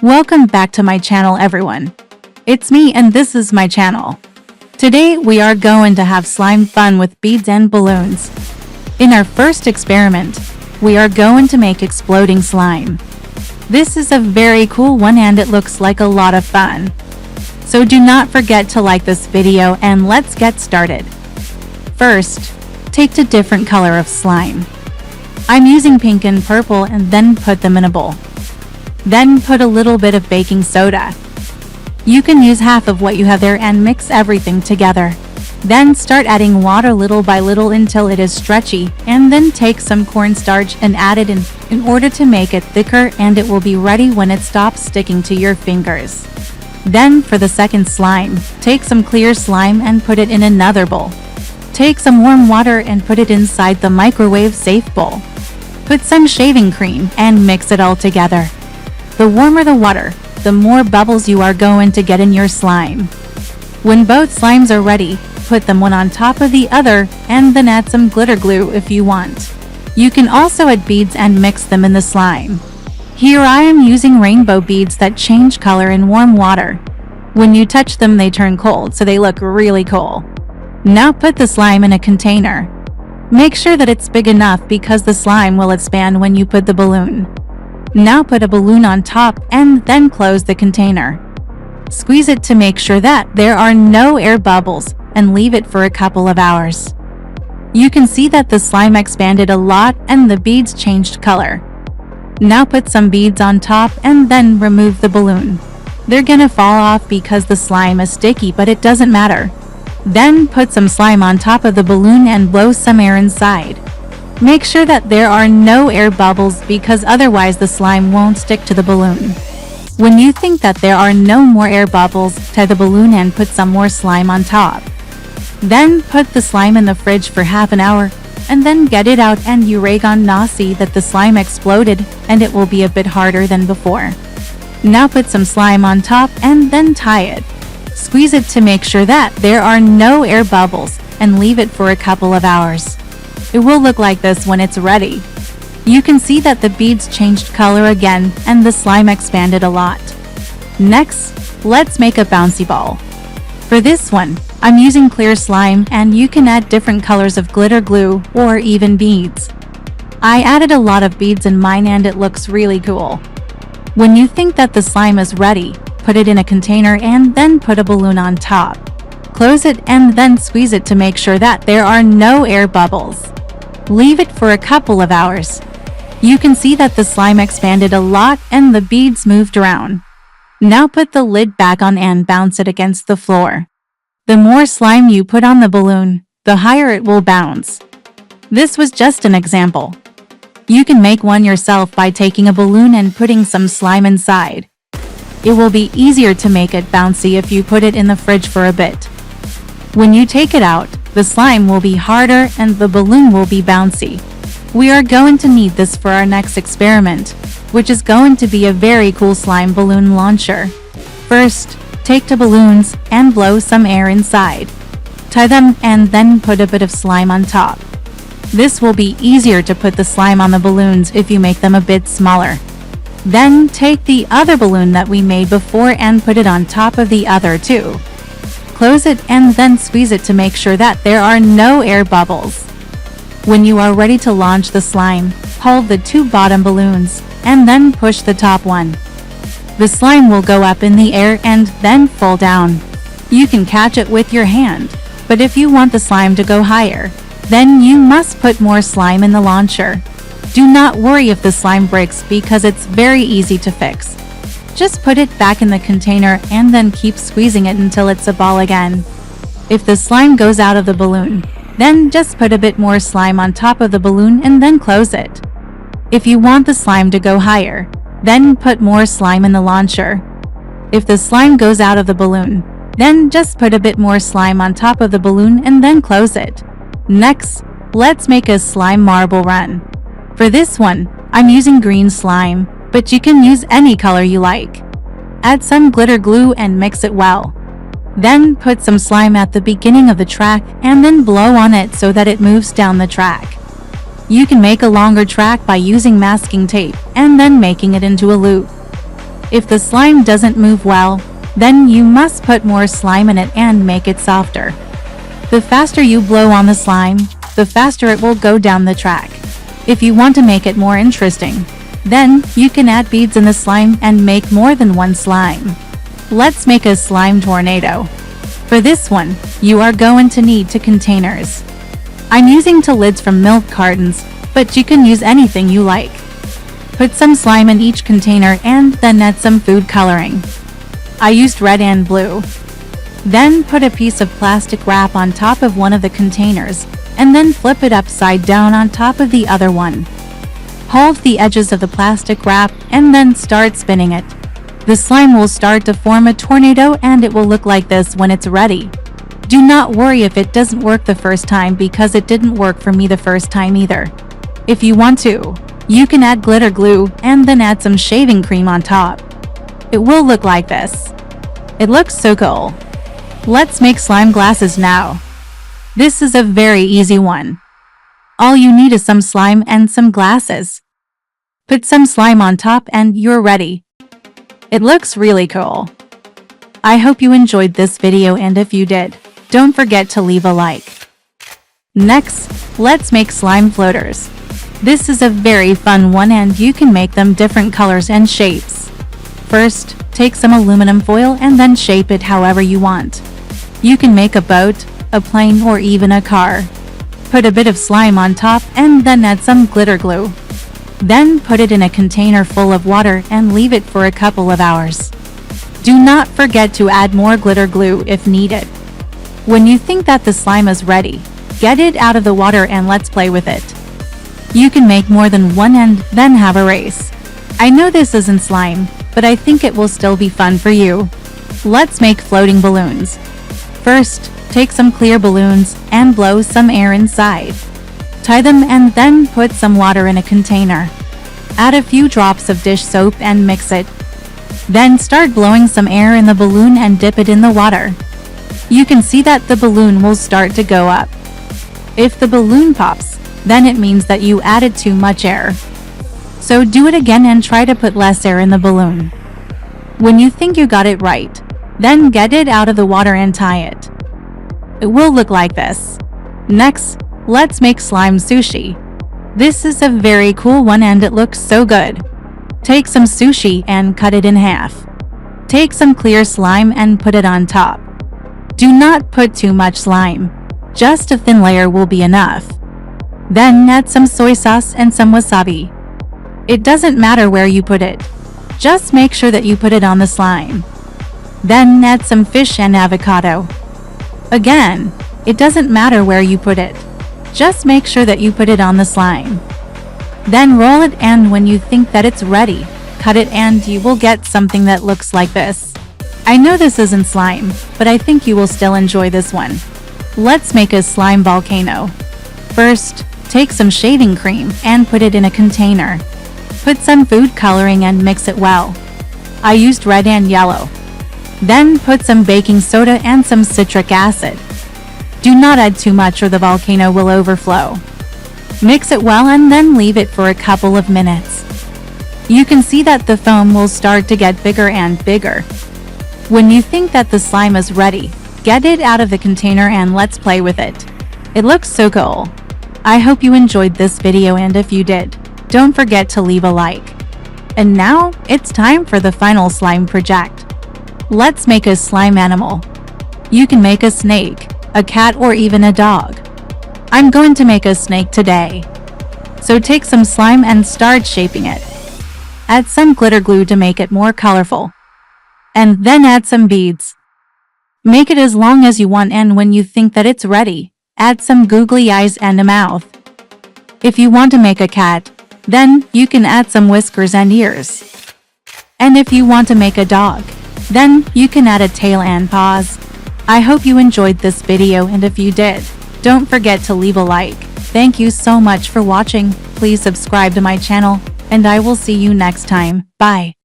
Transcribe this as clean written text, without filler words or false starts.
Welcome back to my channel, everyone. It's me and this is my channel. Today we are going to have slime fun with beads and balloons. In our first experiment, we are going to make exploding slime. This is a very cool one and it looks like a lot of fun. So do not forget to like this video and let's get started. First, take a different color of slime. I'm using pink and purple and then put them in a bowl. Then put a little bit of baking soda. You can use half of what you have there and mix everything together. Then start adding water little by little until it is stretchy, and then take some cornstarch and add it in order to make it thicker, and it will be ready when it stops sticking to your fingers. Then for the second slime, take some clear slime and put it in another bowl. Take some warm water and put it inside the microwave safe bowl. Put some shaving cream and mix it all together. The warmer the water, the more bubbles you are going to get in your slime. When both slimes are ready, put them one on top of the other and then add some glitter glue if you want. You can also add beads and mix them in the slime. Here I am using rainbow beads that change color in warm water. When you touch them they turn cold, so they look really cool. Now put the slime in a container. Make sure that it's big enough because the slime will expand when you put the balloon. Now put a balloon on top and then close the container. Squeeze it to make sure that there are no air bubbles and leave it for a couple of hours. You can see that the slime expanded a lot and the beads changed color. Now put some beads on top and then remove the balloon. They're gonna fall off because the slime is sticky, but it doesn't matter. Then put some slime on top of the balloon and blow some air inside. Make sure that there are no air bubbles because otherwise the slime won't stick to the balloon. When you think that there are no more air bubbles, tie the balloon and put some more slime on top. Then put the slime in the fridge for half an hour and then get it out and you gonna see that the slime exploded and it will be a bit harder than before. Now put some slime on top and then tie it. Squeeze it to make sure that there are no air bubbles and leave it for a couple of hours. It will look like this when it's ready. You can see that the beads changed color again and the slime expanded a lot. Next, let's make a bouncy ball. For this one, I'm using clear slime and you can add different colors of glitter glue or even beads. I added a lot of beads in mine and it looks really cool. When you think that the slime is ready, put it in a container and then put a balloon on top. Close it and then squeeze it to make sure that there are no air bubbles. Leave it for a couple of hours. You can see that the slime expanded a lot and the beads moved around. Now put the lid back on and bounce it against the floor. The more slime you put on the balloon, the higher it will bounce. This was just an example. You can make one yourself by taking a balloon and putting some slime inside. It will be easier to make it bouncy if you put it in the fridge for a bit. When you take it out, the slime will be harder and the balloon will be bouncy. We are going to need this for our next experiment, which is going to be a very cool slime balloon launcher. First, take the balloons and blow some air inside. Tie them and then put a bit of slime on top. This will be easier to put the slime on the balloons if you make them a bit smaller. Then take the other balloon that we made before and put it on top of the other two. Close it and then squeeze it to make sure that there are no air bubbles. When you are ready to launch the slime, hold the two bottom balloons and then push the top one. The slime will go up in the air and then fall down. You can catch it with your hand, but if you want the slime to go higher, then you must put more slime in the launcher. Do not worry if the slime breaks because it's very easy to fix. Just put it back in the container and then keep squeezing it until it's a ball again. If the slime goes out of the balloon, then just put a bit more slime on top of the balloon and then close it. If you want the slime to go higher, then put more slime in the launcher. If the slime goes out of the balloon, then just put a bit more slime on top of the balloon and then close it. Next, let's make a slime marble run. For this one, I'm using green slime, but you can use any color you like. Add some glitter glue and mix it well. Then put some slime at the beginning of the track and then blow on it so that it moves down the track. You can make a longer track by using masking tape and then making it into a loop. If the slime doesn't move well, then you must put more slime in it and make it softer. The faster you blow on the slime, the faster it will go down the track. If you want to make it more interesting, then you can add beads in the slime and make more than one slime. Let's make a slime tornado. For this one, you are going to need 2 containers. I'm using 2 lids from milk cartons, but you can use anything you like. Put some slime in each container and then add some food coloring. I used red and blue. Then put a piece of plastic wrap on top of one of the containers and then flip it upside down on top of the other one. Hold the edges of the plastic wrap and then start spinning it. The slime will start to form a tornado and it will look like this when it's ready. Do not worry if it doesn't work the first time because it didn't work for me the first time either. If you want to, you can add glitter glue and then add some shaving cream on top. It will look like this. It looks so cool. Let's make slime glasses now. This is a very easy one. All you need is some slime and some glasses. Put some slime on top and you're ready. It looks really cool. I hope you enjoyed this video, and if you did, don't forget to leave a like. Next, let's make slime floaters. This is a very fun one and you can make them different colors and shapes. First, take some aluminum foil and then shape it however you want. You can make a boat, a plane, or even a car. Put a bit of slime on top and then add some glitter glue. Then put it in a container full of water and leave it for a couple of hours. Do not forget to add more glitter glue if needed. When you think that the slime is ready, get it out of the water and let's play with it. You can make more than one and then have a race. I know this isn't slime, but I think it will still be fun for you. Let's make floating balloons. First, take some clear balloons and blow some air inside. Tie them and then put some water in a container. Add a few drops of dish soap and mix it. Then start blowing some air in the balloon and dip it in the water. You can see that the balloon will start to go up. If the balloon pops, then it means that you added too much air. So do it again and try to put less air in the balloon. When you think you got it right, then get it out of the water and tie it. It will look like this. Next, let's make slime sushi. This is a very cool one and it looks so good. Take some sushi and cut it in half. Take some clear slime and put it on top. Do not put too much slime. Just a thin layer will be enough. Then add some soy sauce and some wasabi. It doesn't matter where you put it. Just make sure that you put it on the slime. Then add some fish and avocado. Again, it doesn't matter where you put it. Just make sure that you put it on the slime. Then roll it and when you think that it's ready, cut it and you will get something that looks like this. I know this isn't slime, but I think you will still enjoy this one. Let's make a slime volcano. First, take some shaving cream and put it in a container. Put some food coloring and mix it well. I used red and yellow. Then put some baking soda and some citric acid. Do not add too much or the volcano will overflow. Mix it well and then leave it for a couple of minutes. You can see that the foam will start to get bigger and bigger. When you think that the slime is ready, get it out of the container and let's play with it. It looks so cool. I hope you enjoyed this video, and if you did, don't forget to leave a like. And now, it's time for the final slime project. Let's make a slime animal. You can make a snake, a cat, or even a dog. I'm going to make a snake today. So take some slime and start shaping it. Add some glitter glue to make it more colorful. And then add some beads. Make it as long as you want, and when you think that it's ready, add some googly eyes and a mouth. If you want to make a cat, then you can add some whiskers and ears. And if you want to make a dog, then you can add a tail and paws. I hope you enjoyed this video, and if you did, don't forget to leave a like. Thank you so much for watching. Please subscribe to my channel, and I will see you next time. Bye.